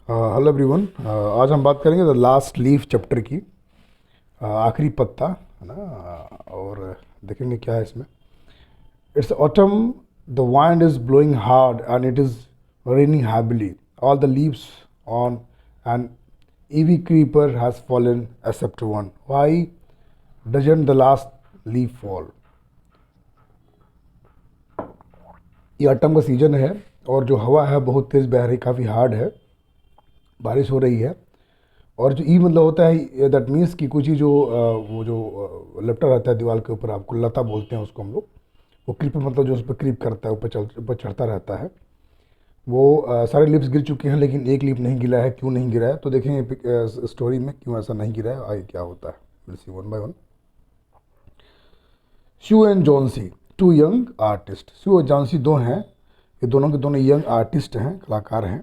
Hello everyone. आज हम बात करेंगे द लास्ट लीफ चैप्टर की। आखिरी पत्ता है ना। और देखेंगे क्या है इसमें। It's autumn, the wind is blowing hard and it is raining heavily, all the leaves on an ivy creeper has fallen except one. Why doesn't the last leaf fall? ये ऑटम का सीजन है और जो हवा है बहुत तेज़ बह रही, काफ़ी हार्ड है, बारिश हो रही है। और जो ई मतलब होता है दैट मीन्स कि कुछ ही जो वो जो लपटा रहता है दीवार के ऊपर, आपको लता बोलते हैं उसको हम लोग। वो क्रीपर मतलब जो उस पर क्रीप करता है, ऊपर चढ़ता रहता है। वो सारे लिप्स गिर चुके हैं लेकिन एक लिप नहीं गिरा है। क्यों नहीं गिरा है तो देखेंगे स्टोरी में क्यों ऐसा नहीं गिरा है, आगे क्या होता है। Will see one by one. Sue and Johnsy, two young artist. Sue और जॉन्सी दो हैं, ये दोनों के दोनों यंग आर्टिस्ट हैं, कलाकार हैं।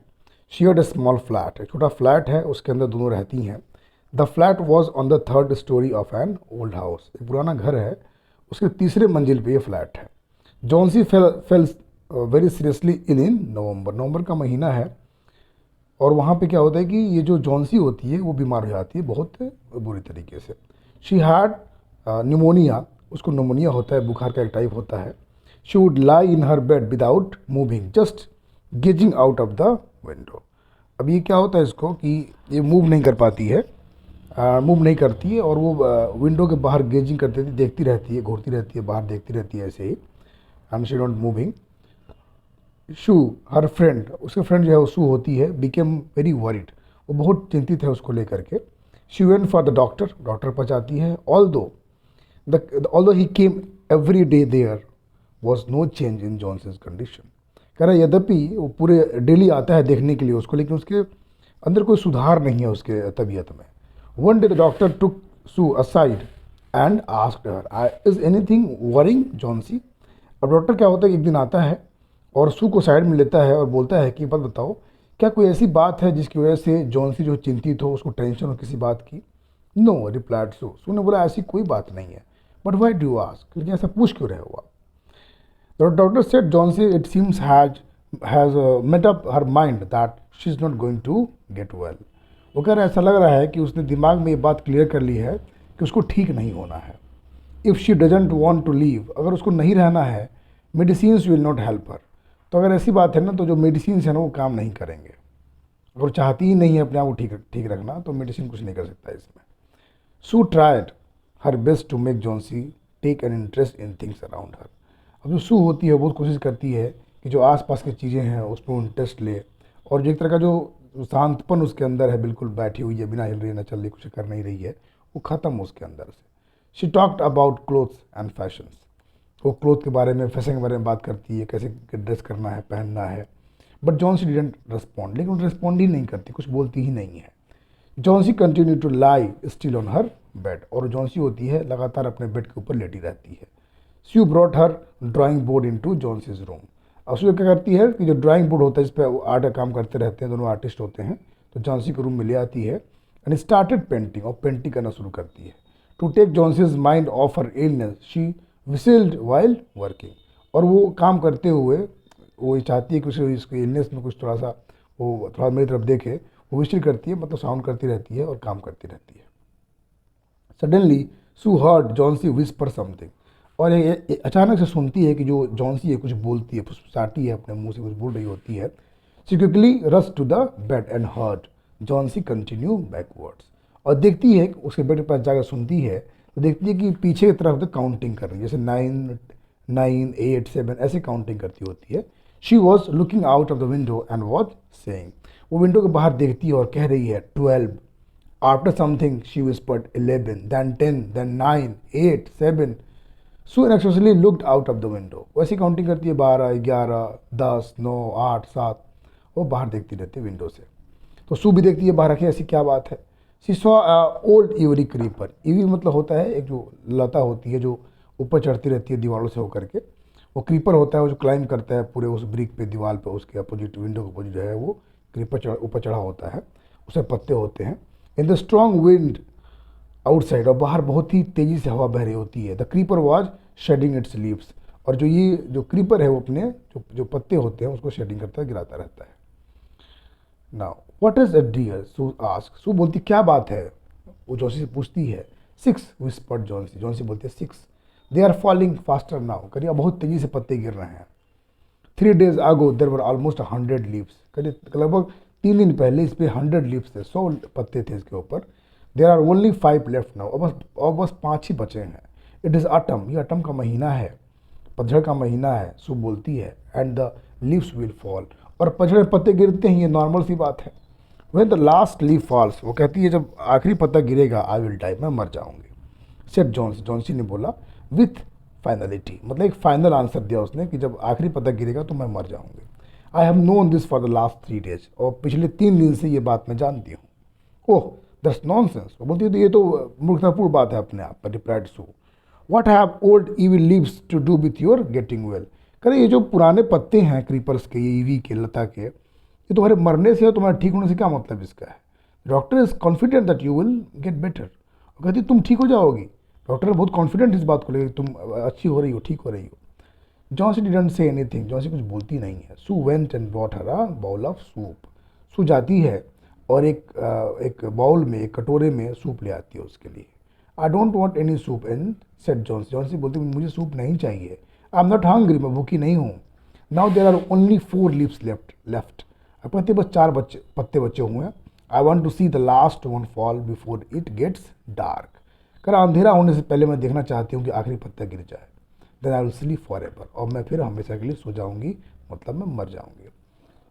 She had a small flat, एक छोटा फ्लैट है, उसके अंदर दोनों रहती हैं। The flat was on the third story of an old house, एक पुराना घर है, उसके तीसरे मंजिल पे ये फ्लैट है। Johnsy fell very seriously in November, नवंबर का महीना है। और वहाँ पे क्या होता है कि ये जो जॉन्सी होती है वो बीमार हो जाती है बहुत बुरी तरीके से। शी हैड न्यूमोनिया, उसको न्यूमोनिया होता है, बुखार का एक टाइप होता है। She would lie in her bed without moving, just gazing out of the window. अब ये क्या होता है इसको कि ये मूव नहीं कर पाती है, मूव नहीं करती है, और वो विंडो के बाहर गेजिंग करती थी, देखती रहती है, घूरती रहती है, बाहर देखती रहती है ऐसे ही। And she not moving. Sue, her friend, उसके फ्रेंड जो है वो शू होती है, बिकेम वेरी वरीड, वो बहुत चिंतित है उसको लेकर के। She went for the doctor, doctor पास जाती है। Although he came every day there was no change in Johnson's condition. कह रहा है यद्यपि वो पूरे डेली आता है देखने के लिए उसको, लेकिन उसके अंदर कोई सुधार नहीं है उसके तबीयत में। One day the doctor took Sue aside and asked her, is anything worrying Johnsy. अब डॉक्टर क्या होता है कि एक दिन आता है और सू को साइड में लेता है और बोलता है कि बात बताओ, क्या कोई ऐसी बात है जिसकी वजह से जॉन्सी जो चिंतित हो, उसको टेंशन हो किसी बात की। नो रिप्लाइड सू, सू ने बोला ऐसी कोई बात नहीं है। बट वाई डू आस्क, लेकिन ऐसा पूछ क्यों रहे हुआ। The doctor said Johnsy it seems has made up her mind that she is not going to get well. वो कह रहा है ऐसा लग रहा है कि उसने दिमाग में ये बात क्लियर कर ली है कि उसको ठीक नहीं होना है। If she doesn't want to live, अगर उसको नहीं रहना है, medicines will not help her. तो अगर ऐसी बात है ना तो जो मेडिसिन है ना वो काम नहीं करेंगे। अगर वो चाहती ही नहीं है अपने आप को ठीक ठीक रखना तो मेडिसिन कुछ नहीं कर सकता इसमें। Sue tried her best to make Johnsy take an interest in things around her. अब जो सू होती है बहुत कोशिश करती है कि जो आसपास की चीज़ें हैं उस पर इंटरेस्ट ले, और जो एक तरह का जो शांतपन उसके अंदर है, बिल्कुल बैठी हुई है, बिना हिल रही, ना चल रही, कुछ कर नहीं रही है, वो ख़त्म हो उसके अंदर से। She talked about clothes and fashions, वो क्लोथ के बारे में, फैशन के बारे में बात करती है, कैसे ड्रेस करना है, पहनना है। बट जॉन्सी डिडेंट रिस्पॉन्ड, लेकिन वो रिस्पॉन्ड ही नहीं करती, कुछ बोलती ही नहीं है। Johnsy continue to lie still on her bed, और जॉन्सी होती है लगातार अपने बेड के ऊपर लेटी रहती है। She brought her drawing board into Johnsy's room. अब उसको क्या करती है कि जो ड्राइंग बोर्ड होता है जिस पर आर्ट का काम करते रहते हैं, दोनों आर्टिस्ट होते हैं, तो जॉन्सी के रूम में ले आती है एंड स्टार्टेड पेंटिंग, और पेंटिंग करना शुरू करती है। To take Johnsy's mind off her illness she whistled while working, और वो काम करते हुए वो ये चाहती है कि उसे इसके इलनेस में कुछ थोड़ा सा वो थोड़ा मेरी तरफ देखे, वो विसिल करती है, मतलब साउंड करती रहती है और काम करती रहती है। सडनली सू हर्ड जॉन्सी विस्पर समथिंग, और ये अचानक से सुनती है कि जो जॉन्सी है कुछ बोलती है, फुसफुसाती है, अपने मुंह से कुछ बोल रही होती है। She quickly rush to the bed and heard Johnsy continue backwards, और देखती है उसके बेड के पास जाकर सुनती है तो देखती है कि पीछे की तरफ तक काउंटिंग कर रही है, जैसे 9, 9, 8, 7 ऐसे काउंटिंग करती होती है। She was looking out of the window and was saying, वो विंडो के बाहर देखती है और कह रही है 12। After something, she whispered 11, then 10, then 9, 8, 7. Sue anxiously looked out of the window. वैसी काउंटिंग करती है 12, 11, 10, 9, 8, 7। वो बाहर देखती रहती है विंडो से। तो सू भी देखती है बाहर, रखे ऐसी क्या बात है। She saw old ivy creeper, ivy मतलब होता है एक जो लता होती है जो ऊपर चढ़ती रहती है दीवारों से होकर के। वो क्रीपर होता है वो जो क्लाइंब करता है पूरे उस ब्रिक पे, दीवार पे, उसके अपोजिट विंडो के अपोजिट जो है वो क्रीपर ऊपर चढ़ा होता है, उसमें पत्ते होते हैं। In the strong wind outside, और बाहर बहुत ही तेज़ी से हवा बह रही होती है। The creeper was shedding its leaves, और जो ये जो क्रीपर है वो अपने जो जो पत्ते होते हैं उसको शेडिंग करता है, गिराता रहता है। Now what is a dear, Sue ask, Sue बोलती क्या बात है, वो जॉन्सी से पूछती है। 6 विस्पर्ड जॉन्सी, जॉन्सी बोलती है 6, they are falling faster now, करिए बहुत तेजी से पत्ते गिर रहे हैं। 3 days ago there were almost 100 leaves, करिए लगभग 3 दिन पहले इस पे 100 लीव्स थे, 100 पत्ते थे इसके ऊपर। There are only 5 left now, अब बस 5 ही बचे हैं। इट इज़ ऑटम, ये ऑटम का महीना है, पतझड़ का महीना है, सू बोलती है। And the leaves will fall, और पतझड़ में पत्ते गिरते हैं, ये नॉर्मल सी बात है। When the last leaf falls, वो कहती है जब आखिरी पत्ता गिरेगा, आई विल डाई, मैं मर जाऊंगी। सेट जॉन्सी, जॉन्सी ने बोला विथ फाइनलिटी, मतलब एक फाइनल आंसर दिया उसने कि जब आखिरी पत्ता गिरेगा तो मैं मर जाऊंगी। I have known this for the last 3 days, और पिछले 3 दिन से ये बात मैं जानती हूँ। ओह दैट्स नॉनसेंस, वो बोलती है तो ये तो मूर्खतापूर्ण बात है अपने आप पर, replied Sue. What have old ivy leaves to do with your getting well, करे ये जो पुराने पत्ते हैं क्रीपर्स के, ये ईवी के, लता के, ये तुम्हारे मरने से और तुम्हारे ठीक होने से क्या मतलब इसका है। Doctor is confident that you will get better, कहती तुम ठीक हो जाओगी, डॉक्टर बहुत कॉन्फिडेंट इस बात को लेकर तुम अच्छी हो रही हो, ठीक हो रही हो। Johnsy didn't say anything, Johnsy कुछ बोलती नहीं है। Sue went and brought her a bowl of soup, Sue जाती है और एक बाउल में, एक कटोरे में सूप ले आती है उसके लिए। I don't want any soup and set Johnsy, Johnsy बोलती मुझे सूप नहीं चाहिए। आई एम नॉट हंग्री, मैं भूखी नहीं हूँ। Now there are only 4 leaves left, अब कहते बस 4 पत्ते बचे हुए हैं। I want to see the last one fall before it gets dark, कर अंधेरा होने से पहले मैं देखना चाहती हूँ कि आखिरी पत्ता गिर जाए। Then I will sleep forever, और मैं फिर हमेशा के लिए सो जाऊंगी, मतलब मैं मर जाऊंगी।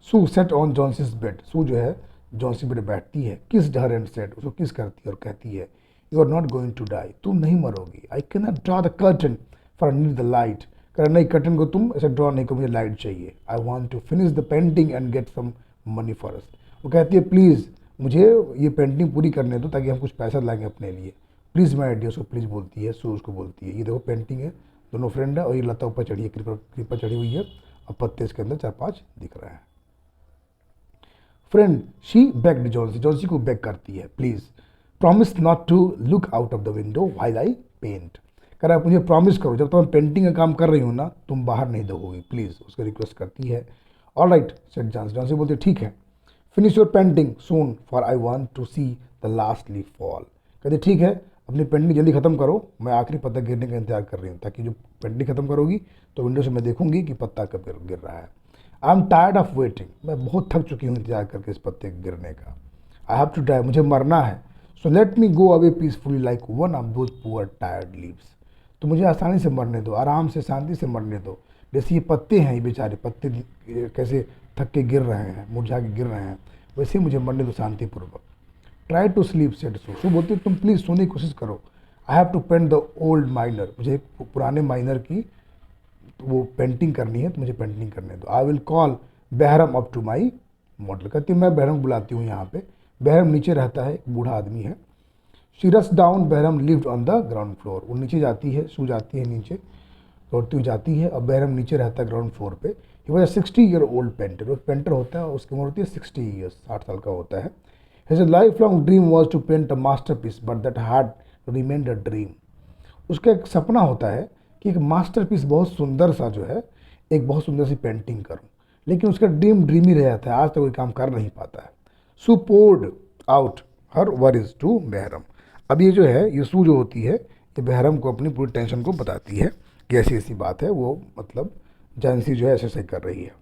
सू सेट ऑन जॉन्सीज बेड, सू जो है जॉन्सी बेड बैठती है, किस डर एंड सेट, उसको किस करती है और कहती है you are not going to die, तुम नहीं मरोगी। I can not draw the curtain for need the light, कर नहीं कर्टन को तुम ऐसे ड्रॉ नहीं करो, मुझे लाइट चाहिए। I want to finish the painting and get some money for us, वो कहती है प्लीज़ मुझे ये पेंटिंग पूरी करने दो ताकि हम कुछ पैसा लाएंगे अपने लिए। प्लीज़ माई डियर, उसको प्लीज़ बोलती है, सो उसको बोलती है ये देखो पेंटिंग है, दोनों फ्रेंड है, और ये लता ऊपर चढ़ी है, क्रीपर चढ़ी हुई है, और पत्ते इसके अंदर 4-5 दिख रहे हैं। Friend she begged Johnsy, Johnsy को बेग करती है please promise not to look out of the window while I paint, कह रहा है मुझे प्रॉमिस करो जब तुम पेंटिंग का काम कर रही हो ना, तुम बाहर नहीं देखोगी प्लीज़, उसको रिक्वेस्ट करती है। All right said Johnsy, Johnsy बोलती है ठीक है। Finish your painting soon for I want to see the last leaf fall, कहते ठीक है अपनी पेंटिंग जल्दी खत्म करो, मैं आखिरी पत्ता गिरने का इंतजार कर रही हूँ, ताकि जो पेंटिंग खत्म करोगी तो विंडो से मैं देखूंगी कि पत्ता कब गिर रहा है। I am tired of waiting, मैं बहुत थक चुकी हूँ इंतजार करके इस पत्ते के गिरने का। आई हैव टू डाई, मुझे मरना है। So let me go away peacefully like one of those poor tired leaves, तो मुझे आसानी से मरने दो, आराम से शांति से मरने दो, जैसे ये पत्ते हैं, ये बेचारे पत्ते कैसे थक के गिर रहे हैं, मुरझा के गिर रहे हैं, वैसे ही मुझे मरने दो शांतिपूर्वक। Try to sleep said Sue बोलती तुम प्लीज़ सोने की कोशिश करो। I have to paint the old miner, मुझे पुराने माइनर की वो पेंटिंग करनी है, तो मुझे पेंटिंग करने दो। I will call Behrman up to my model, कहती मैं बहरम बुलाती हूँ यहाँ पे। बहरम नीचे रहता है, एक बूढ़ा आदमी है। शी रस down, Bahram lived on the ground floor, वो नीचे जाती है, सू जाती है नीचे, दौड़ती हुई जाती है, और बहरम नीचे रहता है ग्राउंड फ्लोर पे। ही वॉज 60-year-old पेंटर, वो पेंटर होता है, उसकी उम्र होती है 60 ईयर्स, 60 साल का होता है। His lifelong dream was to paint a masterpiece, but that had remained a dream. उसका एक सपना होता है कि एक मास्टरपीस बहुत सुंदर सा जो है, एक बहुत सुंदर सी पेंटिंग करूं, लेकिन उसका ड्रीम ही रह जाता है, आज तक कोई काम कर नहीं पाता है। Sue poured out her worries to Behrman, अब ये जो है, ये सू जो होती है, ये बहरम को अपनी पूरी टेंशन को बताती है कि ऐसी ऐसी बात है, वो मतलब जॉन्सी जो है ऐसे ऐसे कर रही है।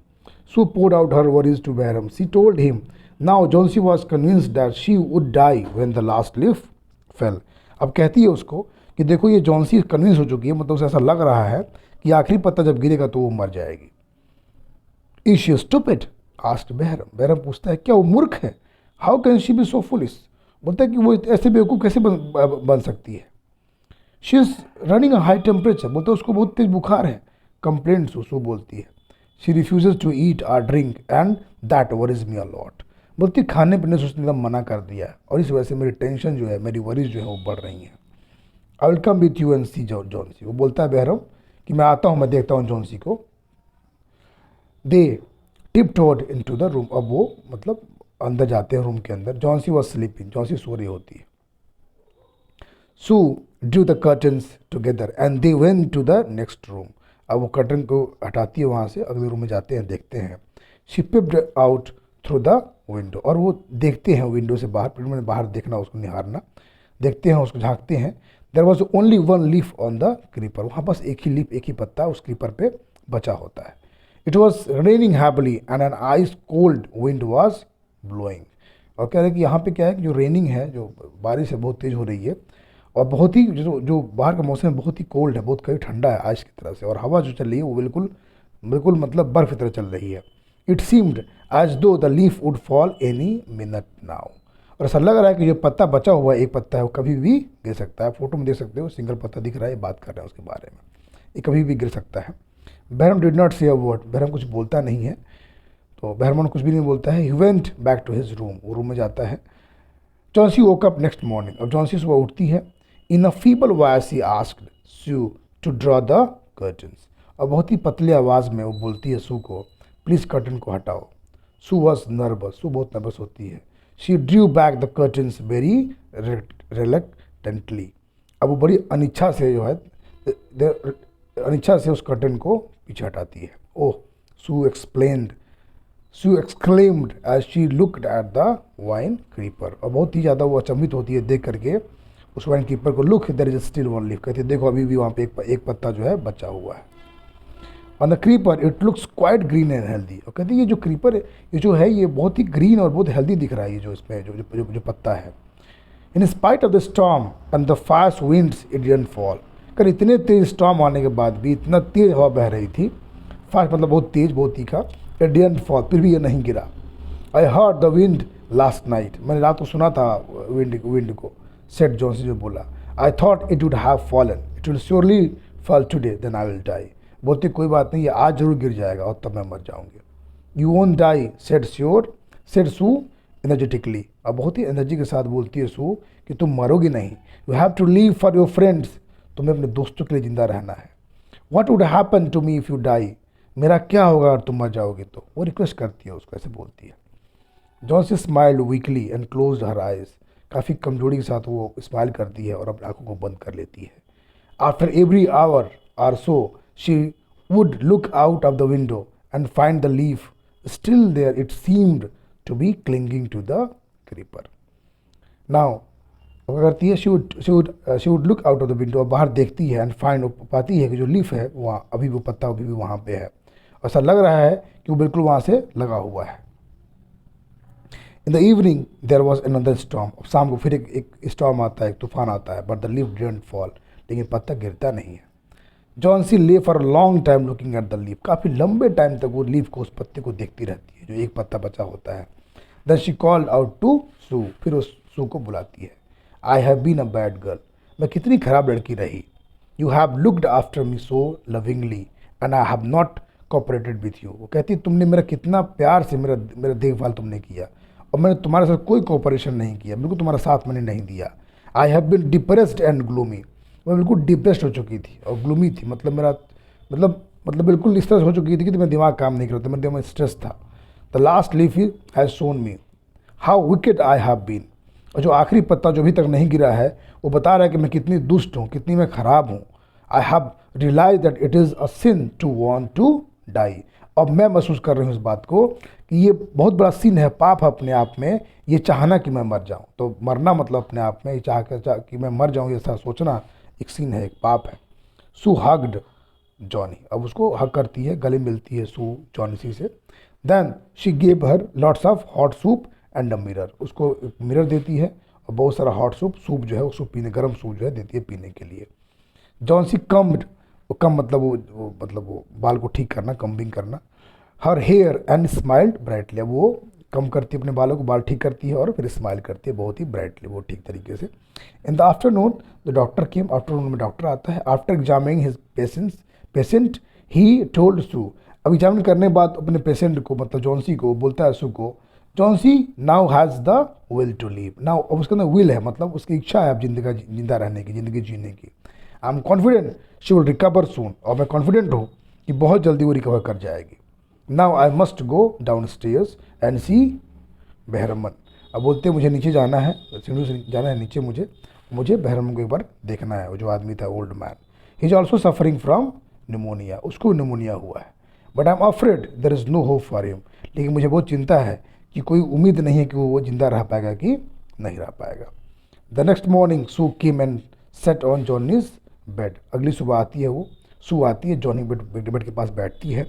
Sue poured out her worries to Behrman, she told him. Now Jhansi was convinced that she would die when the last leaf fell. अब कहती है उसको कि देखो ये जॉन्सी कन्विंस हो चुकी है, मतलब उसे ऐसा लग रहा है कि आखिरी पत्ता जब गिरेगा तो वो मर जाएगी। Is she stupid? asked Bahram, Bahram पूछता है क्या वो मूर्ख है? How can she be so foolish? बोलता है कि वो ऐसे बेवकूफ़ कैसे बन सकती है। She is running a high temperature, बोलता है उसको बहुत तेज बुखार है। कंप्लेंट सू बोलती है। She refuses to eat or drink and that worries me a lot. बोलती खाने पीने से उसने एकदम मना कर दिया है, और इस वजह से मेरी टेंशन जो है, मेरी वरीज जो है वो बढ़ रही हैं। I will come with you and see Johnsy, वो बोलता है बहरम कि मैं आता हूँ, मैं देखता हूँ जॉन्सी को। They tiptoed into the room, अब वो मतलब अंदर जाते हैं रूम के अंदर। जॉन्सी वॉज स्लीपिंग, जॉन्सी सो रही होती है। Sue drew the curtains together and they went to the next room, अब वो कर्टन को हटाती है, वहाँ से अगले रूम में जाते हैं, देखते हैं। She peeped out through the window, और वो देखते हैं विंडो से बाहर, मैंने बाहर देखना, उसको निहारना, देखते हैं, उसको झांकते हैं। There was only one leaf on the creeper, वहाँ बस एक ही लीफ, एक ही पत्ता उस क्रीपर पे बचा होता है। It was raining happily and an ice cold wind was blowing. और कह रहे हैं कि यहाँ पे क्या है कि जो रेनिंग है, जो बारिश है बहुत तेज़ हो रही है, और बहुत ही जो बाहर का मौसम है बहुत ही कोल्ड है, बहुत कहीं ठंडा है आइस की तरह से, और हवा जो चल रही है वो बिल्कुल बिल्कुल मतलब बर्फ़ की तरह चल रही है। इट सीम्ड एज दो the leaf would fall any minute now, और ऐसा लग रहा है कि जो पत्ता बचा हुआ है, एक पत्ता है, वो कभी भी गिर सकता है। फोटो में देख सकते हो सिंगल पत्ता दिख रहा है, बात कर रहे हैं उसके बारे में, ये कभी भी गिर सकता है। बहरम डिड नॉट से अ वर्ड, बहरम कुछ बोलता नहीं है, तो बहरमन कुछ भी नहीं बोलता है। He went back to his room, वो रूम में जाता है। Johnsy woke up next morning, अब जॉन्सी सुबह उठती है। In a feeble voice he asked Sue to draw the curtains, और बहुत ही पतली आवाज़ में वो बोलती है सू को, प्लीज़ कर्टन को हटाओ। सू वॉज नर्वस, सू बहुत नर्वस होती है। She Drew back the curtains very reluctantly, अब वो बड़ी अनिच्छा से जो है, अनिच्छा से उस कर्टन को पीछे हटाती है। ओह, Sue exclaimed as she looked at the wine creeper, और बहुत ही ज़्यादा वो अचंभित होती है देख करके उस वाइन कीपर को। Look there is still one leaf, कहती है देखो अभी भी वहाँ पे एक पत्ता जो है बचा हुआ है। On the creeper it looks quite green and healthy, और कहती है ये जो क्रीपर है, ये जो है ये बहुत ही ग्रीन और बहुत हेल्दी दिख रहा है, ये जो इसमें जो पत्ता है। In spite of the storm and the fast winds it didn't fall, कर इतने तेज स्टॉर्म आने के बाद भी, इतना तेज हवा बह रही थी, फास्ट मतलब बहुत तेज, बहुत तीखा, इट डिडंट फॉल, फिर भी ये नहीं गिरा। I heard the wind last night, मैंने रात को सुना था विंड को, सेट जॉन्सी जो बोला। I thought it would have fallen, it will surely fall today then I will die, बोलती कोई बात नहीं, ये आज जरूर गिर जाएगा और तब मैं मर जाऊंगी। You won't die said Sue energetically, अब बहुत ही एनर्जी के साथ बोलती है सू कि तुम मरोगी नहीं। You have to leave for your friends, तुम्हें अपने दोस्तों के लिए जिंदा रहना है। What would happen to me if you die, मेरा क्या होगा अगर तुम मर जाओगे तो, वो रिक्वेस्ट करती है उसको, ऐसे बोलती है। Johnsy smiled weekly and closed her eyes, काफ़ी कमजोरी के साथ वो स्माइल करती है और अपनी आंखों को बंद कर लेती है। After every hour or so she would look out of the window and find the leaf still there, it seemed to be clinging to the creeper. Now क्या करती है, she would look out of the window, बाहर देखती है, and find, पाती है कि जो लीफ है वहाँ अभी वो पत्ता अभी भी वहाँ पे है, ऐसा लग रहा है कि वो बिल्कुल वहाँ से लगा हुआ है। In the evening there was another storm, शाम को फिर एक स्टॉर्म आता है, एक तूफान आता है, but the leaf didn't fall, लेकिन पत्ता गिरता नहीं है। जॉन्सी ले for a long time looking at the leaf, काफ़ी लंबे टाइम तक वो लीफ को, उस पत्ते को देखती रहती है जो एक पत्ता बचा होता है। Then she called out to Sue, फिर वो सू को बुलाती है। I have been a bad girl, मैं कितनी खराब लड़की रही। You have looked after me so lovingly and I have not cooperated with you, वो कहती तुमने मेरा कितना प्यार से मेरा देखभाल तुमने किया, और मैंने तुम्हारे साथ कोई कोऑपरेशन नहीं किया, बिल्कुल तुम्हारा साथ मैंने नहीं दिया। I have been depressed and gloomy, मैं बिल्कुल डिप्रेस्ड हो चुकी थी और ग्लूमी थी, मतलब मेरा मतलब बिल्कुल इस तरह हो चुकी थी कि मेरा दिमाग काम नहीं कर रहा था, मेरे दिमाग में स्ट्रेस था। The last leaf has shown me how wicked I have been, और जो आखिरी पत्ता जो अभी तक नहीं गिरा है वो बता रहा है कि मैं कितनी दुष्ट हूँ, कितनी मैं ख़राब हूँ। I have realise that it is a sin to want to die, अब मैं महसूस कर रही हूँ इस बात को कि ये बहुत बड़ा सिन है, पाप है अपने आप में, ये चाहना कि मैं मर जाऊँ। तो मरना मतलब अपने आप में ये चाह कि मैं मर जाऊँ, ऐसा सोचना एक सिन है, एक पाप है। सू हग्ड जॉनी, अब उसको हग करती है, गले मिलती है सू जॉनी से। Then she gave her lots of hot soup and a mirror, उसको एक मिरर देती है और बहुत सारा हॉट सूप जो है उसको पीने, गर्म सूप जो है देती है पीने के लिए। जॉन्सी कम्ड, कम मतलब वो बाल को ठीक करना, कम्बिंग करना। Her hair and smiled brightly, अब वो कम करती है अपने बालों को, बाल ठीक करती है और फिर स्माइल करती है बहुत ही ब्राइटली, वो ठीक तरीके से। In the afternoon the doctor came, afternoon में डॉक्टर आता है। After examining his patient he told Sue, अब एग्जामिन करने के बाद अपने पेशेंट को मतलब जॉन्सी को बोलता है सू को, Johnsy now has the will to leave, now अब उसके अंदर विल है, मतलब उसकी इच्छा है अब जिंदा रहने की, ज़िंदगी जीने की। I am confident she will recover soon, और मैं कॉन्फिडेंट हूँ कि बहुत जल्दी वो रिकवर कर जाएगी। Now I must go downstairs and see Behrman, अब बोलते मुझे नीचे जाना है, सीढ़ी से जाना है नीचे, मुझे बहरमन को एक बार देखना है, वो जो आदमी था old man. He is also suffering from pneumonia, उसको निमोनिया हुआ है। But I am afraid there is no hope for him, लेकिन मुझे बहुत चिंता है कि कोई उम्मीद नहीं है कि वो जिंदा रह पाएगा कि नहीं रह पाएगा। The next morning Sue came and set on Johnny's bed. अगली सुबह आती है, वो सू आती है, जॉनी बेड के पास बैठती है,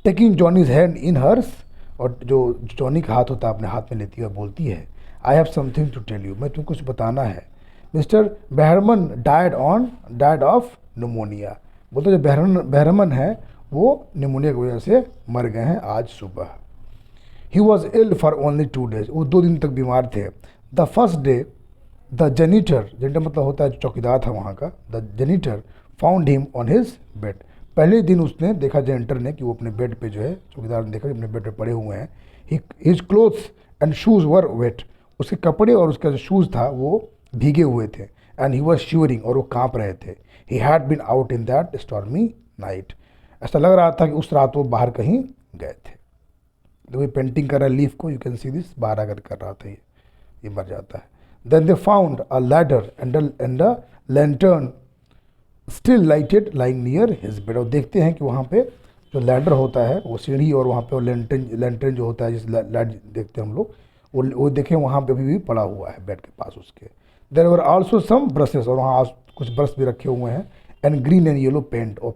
taking Johnny's hand in hers, और जो जॉनी का हाथ होता है अपने हाथ में लेती है और बोलती है, I have something to tell you, मैं तुमको कुछ बताना है। Mister Behrman died of pneumonia. बोलते जो बेहरमन है वो निमोनिया की वजह से मर गए हैं आज सुबह। He was ill for only 2 days, वो 2 दिन तक बीमार थे। The first day the janitor मतलब होता है जो चौकीदार था वहाँ का, the janitor found him on his bed. पहले दिन उसने देखा जेनिटर ने कि वो अपने बेड पे जो है, चौकीदार ने देखा कि अपने बेड पे पड़े हुए हैं। His clothes and shoes were wait, उसके कपड़े और उसका जो शूज़ था वो भीगे हुए थे। एंड ही वॉज शिवरिंग, और वो काँप रहे थे। He had been out in that stormy night, ऐसा लग रहा था कि उस रात वो बाहर कहीं गए थे। तो ये पेंटिंग कर रहा है लीफ को, यू कैन सी दिस, बाहर आकर कर रहा था ये मर जाता है। Then they found a ladder and a lantern still lighted lying near his bed, और देखते हैं कि वहाँ पे जो लैडर होता है वो सीढ़ी, और वहाँ पे वो लैंटर्न जो होता है जिस लाइट देखते हैं हम लोग, वो देखें वहाँ पे भी पड़ा हुआ है बेड के पास उसके। There were also some brushes, और वहाँ कुछ ब्रश भी रखे हुए हैं। And green and yellow paint, और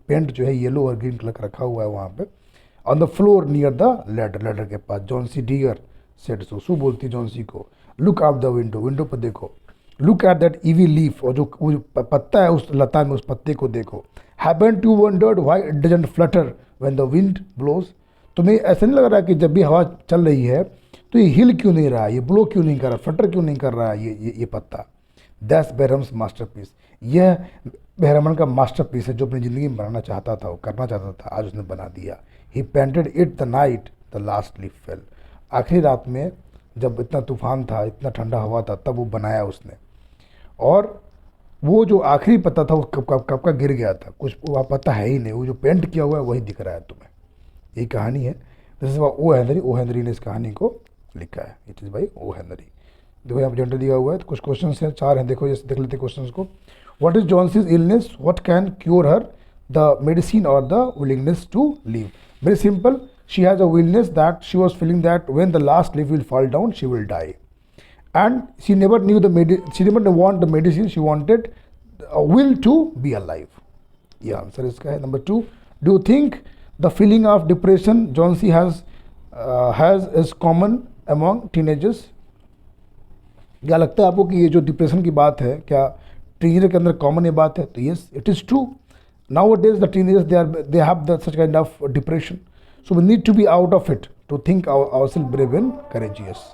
पेंट जो है येलो और ग्रीन कलर का रखा हुआ है वहाँ पे। On the floor near the ladder के पास। जॉन्सी डियर सेड सो, सू बोलती है जॉन्सी को, लुक आउट द विंडो पर देखो। Look at that EV leaf, और वो जो पत्ता है उस लता में, उस पत्ते को देखो। Haven't you wondered why it doesn't flutter when the wind blows, तुम्हें ऐसा नहीं लग रहा कि जब भी हवा चल रही है तो ये हिल क्यों नहीं रहा, ये ब्लो क्यों नहीं कर रहा, फ्लटर क्यों नहीं कर रहा है ये पत्ता। दैट्स बेहरम्स मास्टरपीस, यह बेहरमन का मास्टरपीस है जो अपनी ज़िंदगी में बनाना चाहता था, वो करना चाहता था, आज उसने बना दिया। He painted it the night the last leaf fell, आखिरी रात में जब इतना तूफान था, इतना ठंडा हवा था, तब वो बनाया उसने। और वो जो आखिरी पत्ता था वो कब का गिर गया था, कुछ वहाँ पत्ता है ही नहीं, वो जो पेंट किया हुआ है वही दिख रहा है तुम्हें। यही कहानी है। दिस इज ओ हेनरी ने इस कहानी को लिखा है। It is by O Henry. देखो यहाँ पर जेंडर दिया हुआ है, तो कुछ क्वेश्चन हैं, 4 हैं, देखो जैसे देख लेते क्वेश्चन को। What is Johnsy's illness, what can cure her, the medicine और the willingness to live. Very simple, she has a illness that she was feeling that when the last leaf will fall down she will die, and she never knew she never want the medicine, she wanted a will to be alive. ये answer इसका है। Number 2, do you think the feeling of depression Johnsy has is common among teenagers? क्या लगता है आपको कि ये जो डिप्रेशन की बात है क्या टीनेजर के अंदर कॉमन ये बात है? तो yes, it is true. Nowadays the teenagers they have such kind of depression, so we need to be out of it to think ourselves brave and courageous.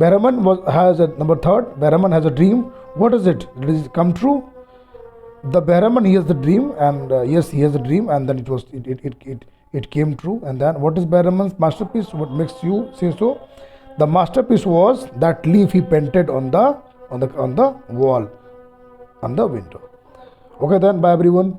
Behrman has a number 3rd. Behrman has a dream. What is it? Did it come true? The Behrman, he has the dream, and yes, he has a dream, and then it came true. And then what is Behrman's masterpiece? What makes you say so? The masterpiece was that leaf he painted on the wall, on the window. Okay then, bye everyone.